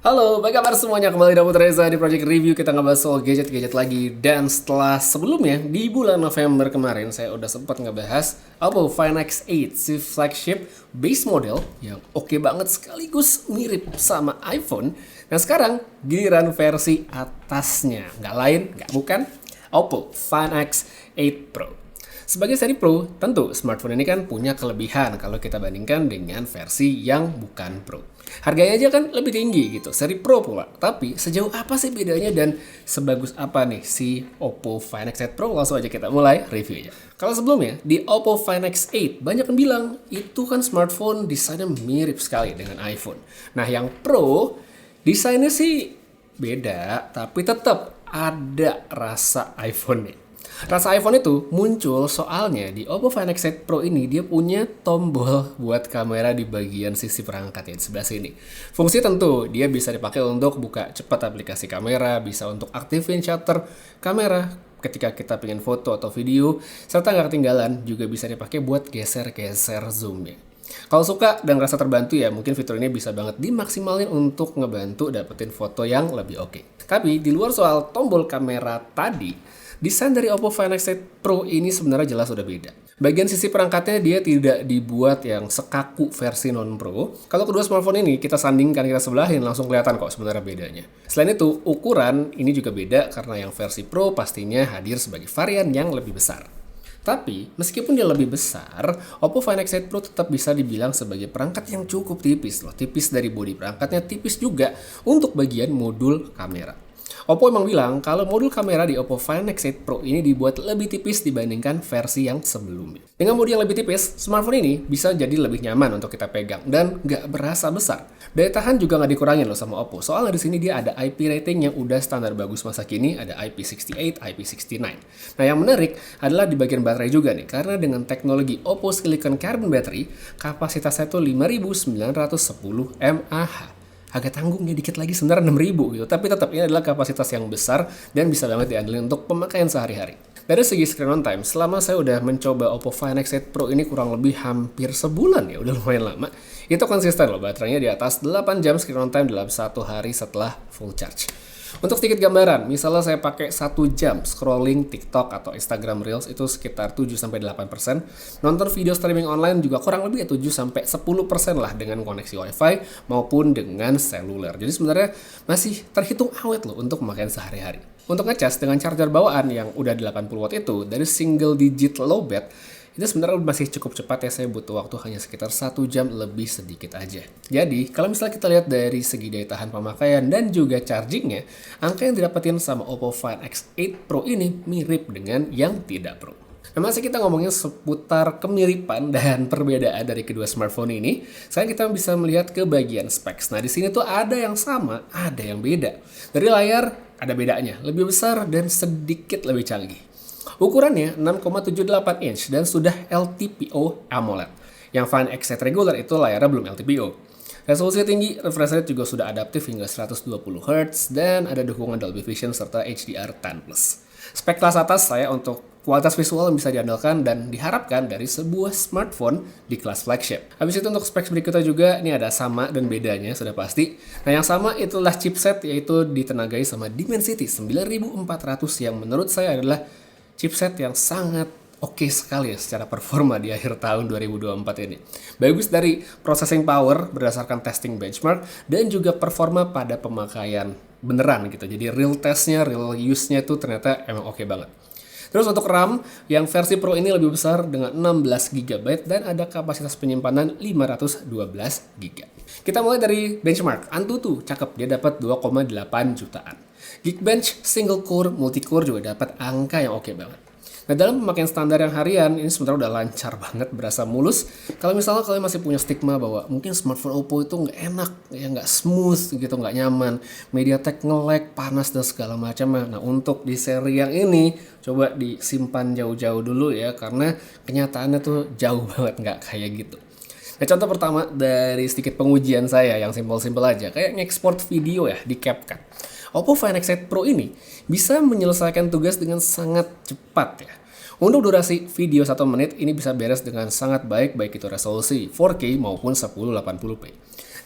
Halo, apa kabar semuanya? Kembali Dapat Reza di Project Review. Kita ngebahas soal gadget-gadget lagi. Dan setelah sebelumnya, di bulan November kemarin, saya udah sempat ngebahas Oppo Find X8, si flagship base model yang oke banget sekaligus mirip sama iPhone. Nah sekarang, giliran versi atasnya. Nggak lain, nggak bukan, Oppo Find X8 Pro. Sebagai seri Pro, tentu smartphone ini kan punya kelebihan kalau kita bandingkan dengan versi yang bukan Pro. Harganya aja kan lebih tinggi gitu, seri Pro pula. Tapi sejauh apa sih bedanya dan sebagus apa nih si Oppo Find X8 Pro? Langsung aja kita mulai reviewnya. Kalau sebelumnya, di Oppo Find X8 banyak yang bilang itu kan smartphone desainnya mirip sekali dengan iPhone. Nah yang Pro, desainnya sih beda, tapi tetap ada rasa iPhone nih. Rasa iPhone itu muncul soalnya di Oppo Find X8 Pro ini dia punya tombol buat kamera di bagian sisi perangkat ya di sebelah sini. Fungsi tentu dia bisa dipakai untuk buka cepat aplikasi kamera, bisa untuk aktifin shutter kamera ketika kita pengen foto atau video, serta nggak ketinggalan juga bisa dipakai buat geser-geser zoomnya. Kalau suka dan rasa terbantu ya mungkin fitur ini bisa banget dimaksimalin untuk ngebantu dapetin foto yang lebih oke. Tapi di luar soal tombol kamera tadi, desain dari Oppo Find X8 Pro ini sebenarnya jelas udah beda. Bagian sisi perangkatnya dia tidak dibuat yang sekaku versi non-Pro. Kalau kedua smartphone ini kita sandingkan, kita sebelahin, langsung kelihatan kok sebenarnya bedanya. Selain itu, ukuran ini juga beda karena yang versi Pro pastinya hadir sebagai varian yang lebih besar. Tapi, meskipun dia lebih besar, Oppo Find X8 Pro tetap bisa dibilang sebagai perangkat yang cukup tipis loh. Tipis dari bodi perangkatnya, tipis juga untuk bagian modul kamera. Oppo emang bilang kalau modul kamera di Oppo Find X8 Pro ini dibuat lebih tipis dibandingkan versi yang sebelumnya. Dengan modul yang lebih tipis, smartphone ini bisa jadi lebih nyaman untuk kita pegang dan nggak berasa besar. Daya tahan juga nggak dikurangin loh sama Oppo. Soalnya di sini dia ada IP rating yang udah standar bagus masa kini, ada IP68, IP69. Nah yang menarik adalah di bagian baterai juga nih, karena dengan teknologi Oppo Silicon Carbon Battery, kapasitasnya tuh 5910 mAh. Agak tanggung ya dikit lagi sebenarnya 6000 gitu. Tapi tetap ini adalah kapasitas yang besar dan bisa banget diandelin untuk pemakaian sehari-hari. Dari segi screen on time, selama saya udah mencoba Oppo Find X8 Pro ini kurang lebih hampir sebulan ya, udah lumayan lama. Itu konsisten loh, baterainya di atas 8 jam screen on time dalam satu hari setelah full charge. Untuk sedikit gambaran, misalnya saya pakai 1 jam scrolling TikTok atau Instagram Reels itu sekitar 7-8%. Nonton video streaming online juga kurang lebih 7-10% lah dengan koneksi WiFi maupun dengan seluler. Jadi sebenarnya masih terhitung awet loh untuk pemakaian sehari-hari. Untuk ngecas dengan charger bawaan yang udah 80 watt itu dari single digit low bat, itu sebenarnya masih cukup cepat ya, saya butuh waktu hanya sekitar 1 jam lebih sedikit aja. Jadi, kalau misalnya kita lihat dari segi daya tahan pemakaian dan juga chargingnya, angka yang didapetin sama Oppo Find X8 Pro ini mirip dengan yang tidak Pro. Nah, masih kita ngomongin seputar kemiripan dan perbedaan dari kedua smartphone ini, sekarang kita bisa melihat ke bagian specs. Nah, di sini tuh ada yang sama, ada yang beda. Dari layar, ada bedanya, lebih besar dan sedikit lebih canggih. Ukurannya 6,78 inch dan sudah LTPO AMOLED. Yang Find X8 regular itu layarnya belum LTPO. Resolusi tinggi, refresh rate juga sudah adaptif hingga 120 Hz dan ada dukungan Dolby Vision serta HDR10+. Spek kelas atas saya untuk kualitas visual yang bisa diandalkan dan diharapkan dari sebuah smartphone di kelas flagship. Habis itu untuk spek berikutnya juga, ini ada sama dan bedanya sudah pasti. Nah yang sama itulah chipset, yaitu ditenagai sama Dimensity 9400 yang menurut saya adalah chipset yang sangat oke sekali ya secara performa di akhir tahun 2024 ini. Bagus dari processing power berdasarkan testing benchmark dan juga performa pada pemakaian beneran gitu. Jadi real testnya, real use-nya itu ternyata emang oke banget. Terus untuk RAM, yang versi Pro ini lebih besar dengan 16 GB dan ada kapasitas penyimpanan 512 GB. Kita mulai dari benchmark. Antutu, cakep, dia dapat 2,8 jutaan. Geekbench single core, multi core juga dapat angka yang oke banget. Nah dalam pemakaian standar yang harian, ini sebenarnya udah lancar banget, berasa mulus. Kalau misalnya kalian masih punya stigma bahwa mungkin smartphone Oppo itu nggak enak, ya nggak smooth gitu, nggak nyaman, MediaTek nge-lag, panas dan segala macam. Nah untuk di seri yang ini, coba disimpan jauh-jauh dulu ya, karena kenyataannya tuh jauh banget nggak kayak gitu. Nah contoh pertama dari sedikit pengujian saya yang simpel-simpel aja, kayak ngekspor video ya di CapCut. Oppo Find X8 Pro ini bisa menyelesaikan tugas dengan sangat cepat ya. Untuk durasi video 1 menit ini bisa beres dengan sangat baik itu resolusi 4K maupun 1080p.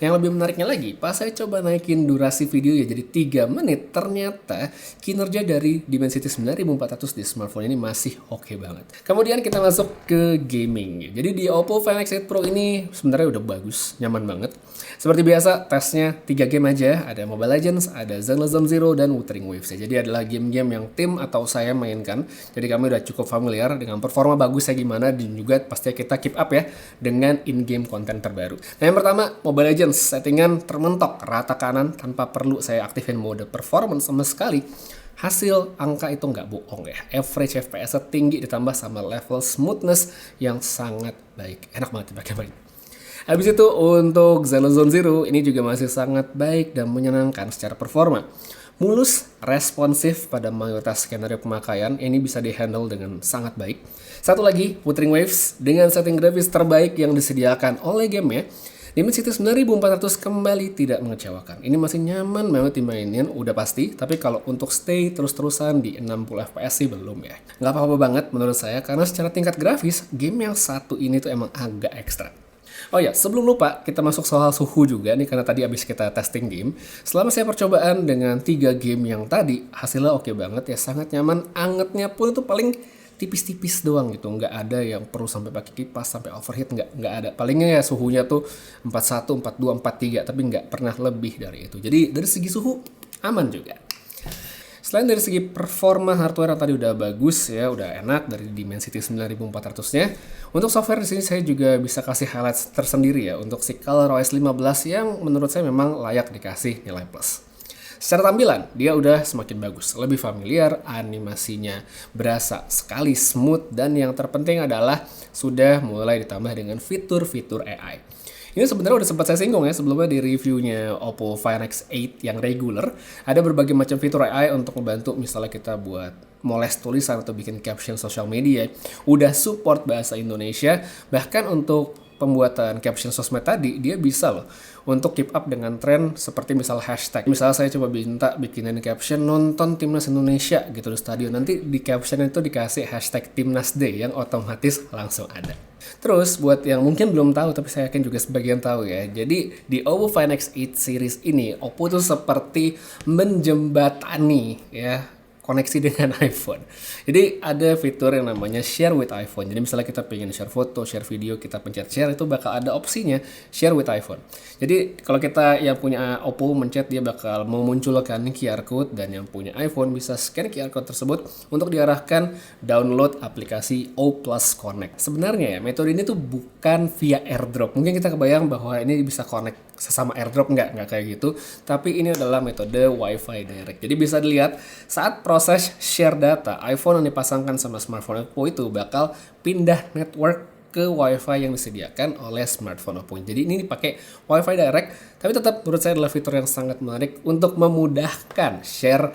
Yang lebih menariknya lagi, pas saya coba naikin durasi video ya jadi 3 menit, ternyata kinerja dari Dimensity 9400 di smartphone ini masih oke banget. Kemudian kita masuk ke gaming. Jadi di Oppo Find X8 Pro ini sebenarnya udah bagus, nyaman banget. Seperti biasa, tesnya 3 game aja, ada Mobile Legends, ada Zenless Zone Zero, dan Wuthering Waves. Jadi adalah game-game yang tim atau saya mainkan. Jadi kami udah cukup familiar dengan performa bagusnya gimana, dan juga pastinya kita keep up ya dengan in-game konten terbaru. Nah, yang pertama, Mobile Legends. Settingan termentok rata kanan tanpa perlu saya aktifin mode performance sama sekali. Hasil angka itu nggak bohong ya. Average FPS tinggi ditambah sama level smoothness yang sangat baik. Enak banget dipakai main. Habis itu untuk Zenless Zone Zero ini juga masih sangat baik dan menyenangkan secara performa. Mulus, responsif pada mayoritas skenario pemakaian, ini bisa dihandle dengan sangat baik. Satu lagi, Wuthering Waves dengan setting grafis terbaik yang disediakan oleh gamenya. Dimensity 9400 kembali tidak mengecewakan. Ini masih nyaman banget dimainin, udah pasti. Tapi kalau untuk stay terus-terusan di 60 fps sih belum ya. Nggak apa-apa banget menurut saya, karena secara tingkat grafis, game yang satu ini tuh emang agak ekstra. Oh ya, sebelum lupa, kita masuk soal suhu juga nih, karena tadi abis kita testing game. Selama saya percobaan dengan 3 game yang tadi, hasilnya oke banget ya, sangat nyaman. Angetnya pun itu paling tipis-tipis doang gitu, nggak ada yang perlu sampai pakai kipas sampai overheat, nggak ada. Palingnya ya suhunya tuh 41, 42, 43, tapi nggak pernah lebih dari itu. Jadi dari segi suhu aman juga. Selain dari segi performa hardware yang tadi udah bagus ya, udah enak dari Dimensity 9400-nya. Untuk software di sini saya juga bisa kasih highlights tersendiri ya untuk si ColorOS 15 yang menurut saya memang layak dikasih nilai plus. Secara tampilan, dia udah semakin bagus, lebih familiar, animasinya berasa sekali smooth, dan yang terpenting adalah sudah mulai ditambah dengan fitur-fitur AI. Ini sebenarnya udah sempat saya singgung ya sebelumnya di reviewnya Oppo Find X8 yang regular. Ada berbagai macam fitur AI untuk membantu misalnya kita buat moles tulisan atau bikin caption sosial media. Udah support bahasa Indonesia, bahkan untuk pembuatan caption sosmed tadi, dia bisa loh untuk keep up dengan tren seperti misal hashtag. Misalnya saya coba minta bikinin caption nonton Timnas Indonesia gitu di stadion. Nanti di caption itu dikasih hashtag Timnas Day yang otomatis langsung ada. Terus buat yang mungkin belum tahu, tapi saya yakin juga sebagian tahu ya. Jadi di Oppo Find X8 series ini, Oppo tuh seperti menjembatani ya koneksi dengan iPhone. Jadi ada fitur yang namanya share with iPhone. Jadi misalnya kita pengen share foto, share video, kita pencet share, itu bakal ada opsinya share with iPhone. Jadi kalau kita yang punya Oppo mencet, dia bakal memunculkan QR code, dan yang punya iPhone bisa scan QR code tersebut untuk diarahkan download aplikasi O+ Connect. Sebenarnya ya metode ini tuh bukan via AirDrop. Mungkin kita kebayang bahwa ini bisa connect sesama AirDrop, nggak kayak gitu. Tapi ini adalah metode Wi-Fi direct. Jadi bisa dilihat saat proses share data, iPhone yang dipasangkan sama smartphone Oppo itu bakal pindah network ke Wi-Fi yang disediakan oleh smartphone Oppo. Jadi ini dipakai Wi-Fi direct, tapi tetap menurut saya adalah fitur yang sangat menarik untuk memudahkan share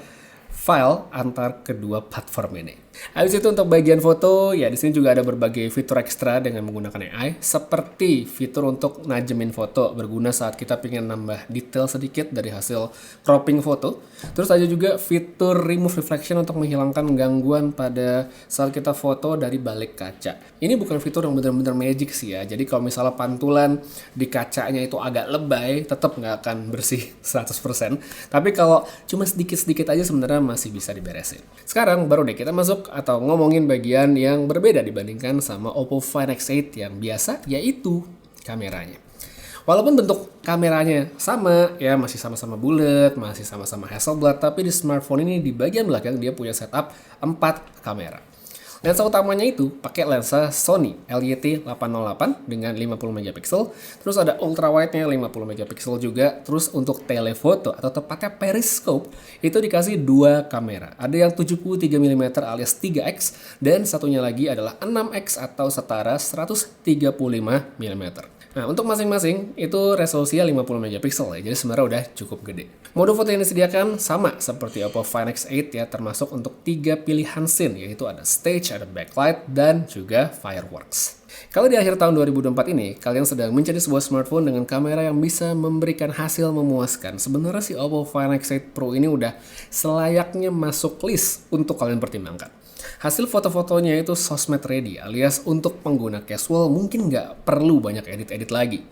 file antar kedua platform ini. Habis itu untuk bagian foto, ya di sini juga ada berbagai fitur ekstra dengan menggunakan AI, seperti fitur untuk najemin foto, berguna saat kita pengen nambah detail sedikit dari hasil cropping foto. Terus ada juga fitur remove reflection untuk menghilangkan gangguan pada saat kita foto dari balik kaca. Ini bukan fitur yang benar-benar magic sih ya, jadi kalau misalnya pantulan di kacanya itu agak lebay, tetap nggak akan bersih 100%. Tapi kalau cuma sedikit-sedikit aja sebenarnya masih bisa diberesin. Sekarang baru deh kita masuk atau ngomongin bagian yang berbeda dibandingkan sama Oppo Find X8 yang biasa, yaitu kameranya. Walaupun bentuk kameranya sama, ya masih sama-sama bulat, masih sama-sama Hasselblad, tapi di smartphone ini di bagian belakang dia punya setup 4 kamera. Lensa utamanya itu pakai lensa Sony LYT808 dengan 50 megapiksel, terus ada ultra wide-nya 50 megapiksel juga, terus untuk telefoto atau tepatnya periscope itu dikasih 2 kamera. Ada yang 73 mm alias 3x, dan satunya lagi adalah 6x atau setara 135 mm. Nah, untuk masing-masing itu resolusinya 50 megapiksel ya, jadi sebenarnya udah cukup gede. Mode foto yang disediakan sama seperti Oppo Find X8 ya, termasuk untuk 3 pilihan scene, yaitu ada stage, ada backlight, dan juga fireworks. Kalau di akhir tahun 2024 ini, kalian sedang mencari sebuah smartphone dengan kamera yang bisa memberikan hasil memuaskan, sebenarnya si Oppo Find X8 Pro ini udah selayaknya masuk list untuk kalian pertimbangkan. Hasil foto-fotonya itu sosmed ready, alias untuk pengguna casual mungkin nggak perlu banyak edit-edit lagi.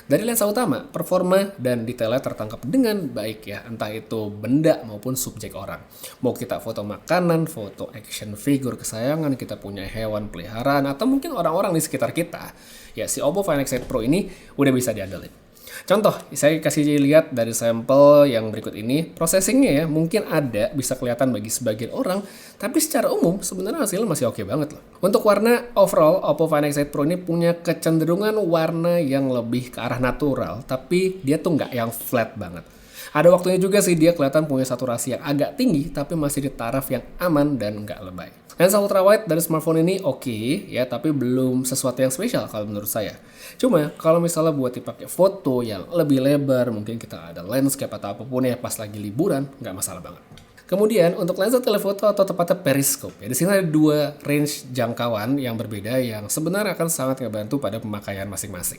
Dari lensa utama, performa dan detailnya tertangkap dengan baik ya, entah itu benda maupun subjek orang. Mau kita foto makanan, foto action figure kesayangan, kita punya hewan peliharaan, atau mungkin orang-orang di sekitar kita, ya si Oppo Find X8 Pro ini udah bisa diandalkan. Contoh, saya kasih lihat dari sampel yang berikut ini, processingnya ya mungkin ada, bisa kelihatan bagi sebagian orang, tapi secara umum sebenarnya hasilnya masih oke banget loh. Untuk warna, overall Oppo Find X8 Pro ini punya kecenderungan warna yang lebih ke arah natural, tapi dia tuh nggak yang flat banget. Ada waktunya juga sih dia kelihatan punya saturasi yang agak tinggi, tapi masih di taraf yang aman dan nggak lebay. Lensa ultrawide dari smartphone ini oke, ya, tapi belum sesuatu yang spesial kalau menurut saya. Cuma kalau misalnya buat dipakai foto yang lebih lebar, mungkin kita ada landscape atau apapun ya pas lagi liburan, nggak masalah banget. Kemudian untuk lensa telefoto atau tepatnya periskop, ya di sini ada dua range jangkauan yang berbeda yang sebenarnya akan sangat ngebantu pada pemakaian masing-masing.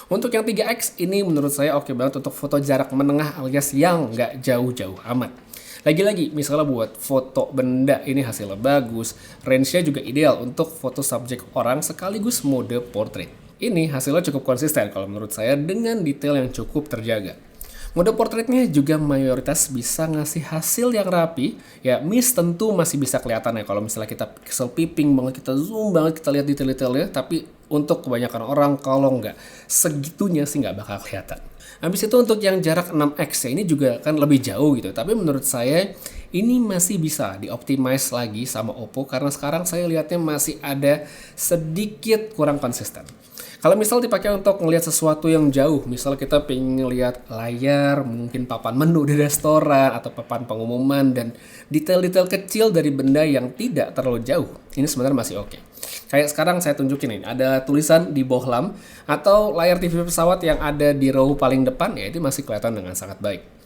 Untuk yang 3X ini menurut saya oke banget untuk foto jarak menengah alias yang nggak jauh-jauh amat. Lagi-lagi, misalnya buat foto benda ini hasilnya bagus, range-nya juga ideal untuk foto subjek orang sekaligus mode portrait. Ini hasilnya cukup konsisten kalau menurut saya dengan detail yang cukup terjaga. Mode portraitnya juga mayoritas bisa ngasih hasil yang rapi, ya miss tentu masih bisa kelihatan ya kalau misalnya kita pixel peeping banget, kita zoom banget, kita lihat detail-detailnya, tapi untuk kebanyakan orang kalau nggak segitunya sih nggak bakal kelihatan. Habis itu untuk yang jarak 6x ya ini juga kan lebih jauh gitu. Tapi menurut saya ini masih bisa dioptimize lagi sama Oppo karena sekarang saya lihatnya masih ada sedikit kurang konsisten. Kalau misal dipakai untuk ngelihat sesuatu yang jauh, misal kita pengen ngelihat layar, mungkin papan menu di restoran atau papan pengumuman dan detail-detail kecil dari benda yang tidak terlalu jauh, ini sebenarnya masih oke. Kayak sekarang saya tunjukin ini, ada tulisan di bohlam atau layar TV pesawat yang ada di row paling depan, ya itu masih kelihatan dengan sangat baik.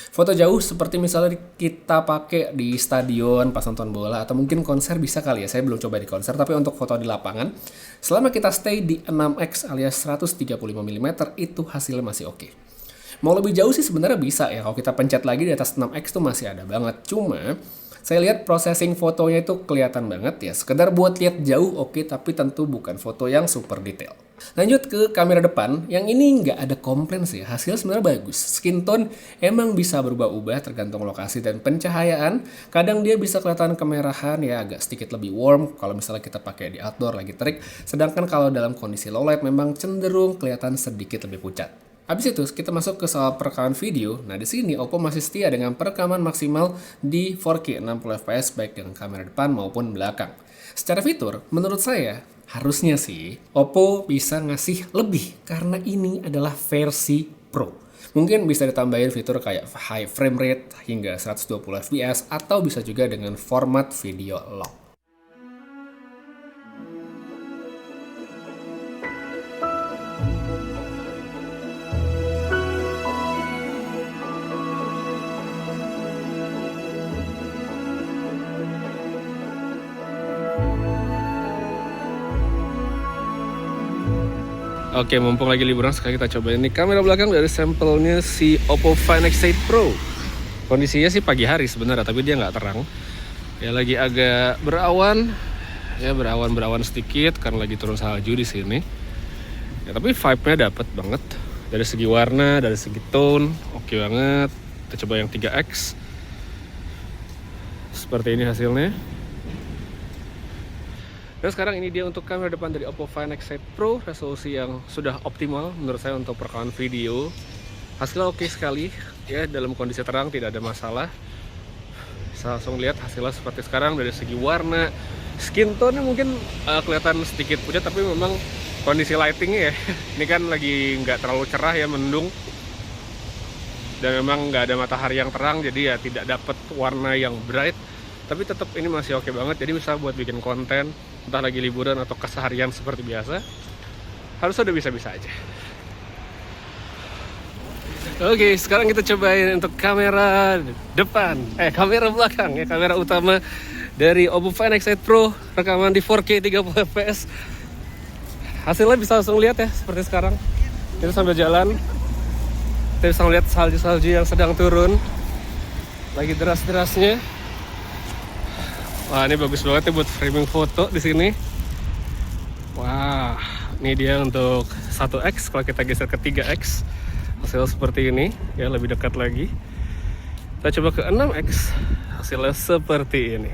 Foto jauh seperti misalnya kita pakai di stadion pas nonton bola atau mungkin konser bisa kali ya, saya belum coba di konser, tapi untuk foto di lapangan, selama kita stay di 6x alias 135 mm itu hasilnya masih oke. Mau lebih jauh sih sebenarnya bisa ya, kalau kita pencet lagi di atas 6x tuh masih ada banget, cuma saya lihat processing fotonya itu kelihatan banget ya. Sekedar buat lihat jauh oke, tapi tentu bukan foto yang super detail. Lanjut ke kamera depan, yang ini nggak ada komplain sih. Hasilnya sebenarnya bagus. Skin tone emang bisa berubah-ubah tergantung lokasi dan pencahayaan. Kadang dia bisa kelihatan kemerahan ya, agak sedikit lebih warm kalau misalnya kita pakai di outdoor lagi terik. Sedangkan kalau dalam kondisi low light memang cenderung kelihatan sedikit lebih pucat. Habis itu kita masuk ke soal perekaman video. Nah di sini Oppo masih setia dengan perekaman maksimal di 4K 60 fps baik dengan kamera depan maupun belakang. Secara fitur, menurut saya harusnya sih Oppo bisa ngasih lebih karena ini adalah versi Pro. Mungkin bisa ditambahin fitur kayak high frame rate hingga 120 fps atau bisa juga dengan format video lock. Oke, mumpung lagi liburan, sekarang kita coba ini kamera belakang dari sampelnya si Oppo Find X8 Pro. Kondisinya sih pagi hari sebenarnya, tapi dia nggak terang. Ya lagi agak berawan, ya berawan sedikit karena lagi turun salju di sini. Ya tapi vibe-nya dapet banget dari segi warna, dari segi tone, oke banget. Kita coba yang 3X. Seperti ini hasilnya. Dan sekarang ini dia untuk kamera depan dari Oppo Find X8 Pro, resolusi yang sudah optimal menurut saya untuk perekaman video. Hasilnya oke sekali, ya dalam kondisi terang tidak ada masalah. Bisa langsung lihat hasilnya seperti sekarang dari segi warna, skin tone mungkin kelihatan sedikit pucat, tapi memang kondisi lightingnya ya, ini kan lagi nggak terlalu cerah ya, mendung. Dan memang nggak ada matahari yang terang, jadi ya tidak dapat warna yang bright. Tapi tetap ini masih oke banget, jadi bisa buat bikin konten, entah lagi liburan atau keseharian seperti biasa, harusnya udah bisa-bisa aja. Oke, sekarang kita cobain untuk kamera depan, kamera belakang ya, kamera utama dari Oppo Find X8 Pro, rekaman di 4K 30 fps. Hasilnya bisa langsung lihat ya, seperti sekarang. Kita sambil jalan, kita bisa lihat salju-salju yang sedang turun, lagi deras-derasnya. Wah, ini bagus banget ya buat framing foto di sini. Wah, Ini dia untuk 1x, kalau kita geser ke 3x hasil seperti ini ya, lebih dekat lagi. Kita coba ke 6x, hasilnya seperti ini.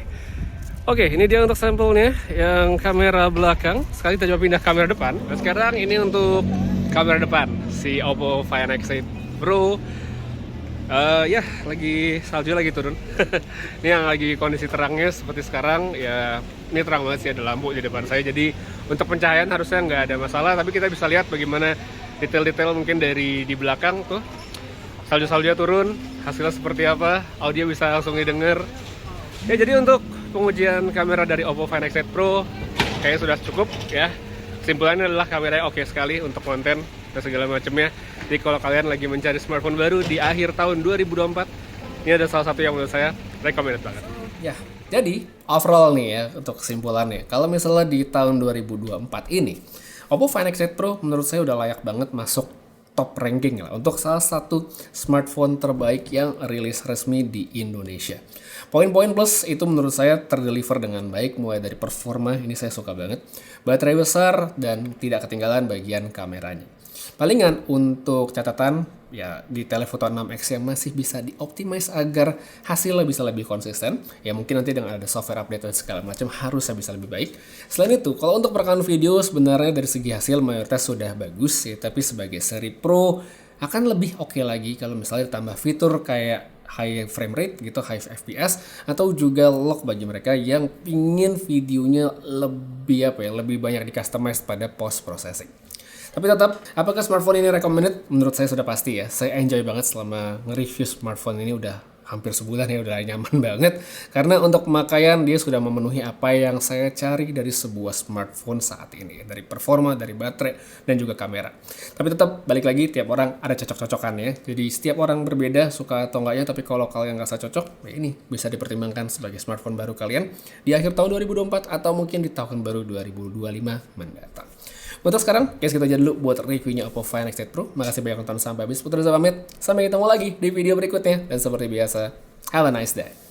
Oke, ini dia untuk sampelnya yang kamera belakang. Sekali kita coba pindah kamera depan. Dan sekarang ini untuk kamera depan si Oppo Find X8 Pro. Ya, lagi salju lagi turun. Ini yang lagi kondisi terangnya seperti sekarang ya. Ini terang banget sih, ada lampu di depan saya. Jadi untuk pencahayaan harusnya nggak ada masalah. Tapi kita bisa lihat bagaimana detail-detail mungkin dari di belakang tuh. Salju-saljunya turun, hasilnya seperti apa. Audio bisa langsung didengar. Ya, jadi untuk pengujian kamera dari Oppo Find X8 Pro kayaknya sudah cukup ya. Kesimpulannya adalah kameranya oke sekali untuk konten dan segala macamnya. Jadi kalau kalian lagi mencari smartphone baru di akhir tahun 2024, ini ada salah satu yang menurut saya recommended banget. Ya, jadi overall nih ya untuk kesimpulannya, kalau misalnya di tahun 2024 ini, Oppo Find X8 Pro menurut saya udah layak banget masuk top ranking lah untuk salah satu smartphone terbaik yang rilis resmi di Indonesia. Poin-poin plus itu menurut saya terdeliver dengan baik, mulai dari performa, ini saya suka banget, baterai besar, dan tidak ketinggalan bagian kameranya. Palingan untuk catatan, ya di telephoto 6X yang masih bisa dioptimize agar hasilnya bisa lebih konsisten. Ya mungkin nanti dengan ada software update dan segala macam harusnya bisa lebih baik. Selain itu, kalau untuk perekaman video sebenarnya dari segi hasil mayoritas sudah bagus ya, tapi sebagai seri Pro akan lebih oke lagi kalau misalnya ditambah fitur kayak high frame rate gitu, high FPS, atau juga lock bagi mereka yang pingin videonya lebih lebih banyak di customize pada post processing. Tapi tetap, apakah smartphone ini recommended? Menurut saya sudah pasti ya. Saya enjoy banget selama nge-review smartphone ini, udah hampir sebulan ya, udah nyaman banget. Karena untuk pemakaian dia sudah memenuhi apa yang saya cari dari sebuah smartphone saat ini. Dari performa, dari baterai, dan juga kamera. Tapi tetap, balik lagi, tiap orang ada cocok-cocokannya. Jadi setiap orang berbeda, suka atau enggaknya. Tapi kalau kalian ngerasa cocok, ya ini bisa dipertimbangkan sebagai smartphone baru kalian di akhir tahun 2024 atau mungkin di tahun baru 2025 mendatang. Untuk sekarang, guys, kita aja dulu buat reviewnya Oppo Find X8 Pro. Makasih banyak nonton sampai habis. Putra pamit. Sampai ketemu lagi di video berikutnya. Dan seperti biasa, have a nice day.